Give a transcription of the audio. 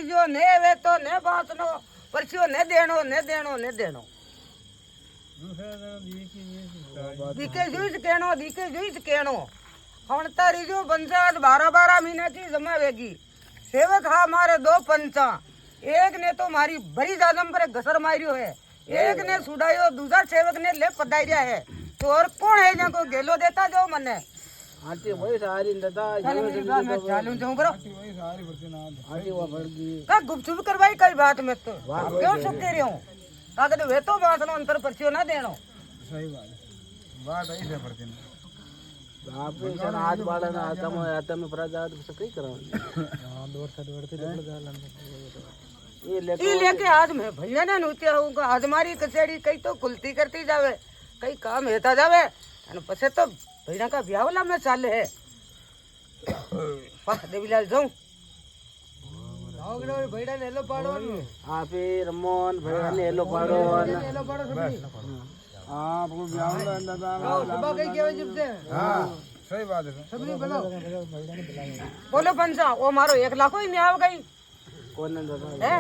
जो ने वे तो ने बातनो परसियो ने देनो ने देनो ने देनो दिखे जुईस केनो हण तारी जो पंचायत 12-12 महीने की जमावेगी सेवक हा मारे 2 पंचा एक ने तो मारी बड़ी जादम पर घसर मारियो है एक ने सुडायो दूसरा सेवक ने ले पदाइया है तो और कौन है जको गेलो देता जो मने आती वही सारी दादा मैं चालू जाऊं करो आती वो भड़गी का गुपचुप करवाई कई बात में तो क्यों चुप दे रहे हो ताकि वे तो बात नो अंतर परसियो ना देनो सही बात ऐसे पड़ती ना आप जन आज वाला ना आता में प्रजात से कई करा हां दौड़ से ये लेके आज मैं भैया ने नूत्या हूँ आज हमारी कचेरी कई तो खुलती करती जावे कई काम हेता जावे अन पछे तो भैया का ब्याह वाला में चाले है पा देवीलाल जाऊं आवगड़ो भैया ने एलो पाड़ो आपे रमोन भैया ने एलो पाड़ो सभी हां वो ब्याह वाला दादा सुबह कई केवे जब से हां सही बात है सभी बोलो पंचा वो मारो 1 लाख ही नहीं आव गई कौन दादा है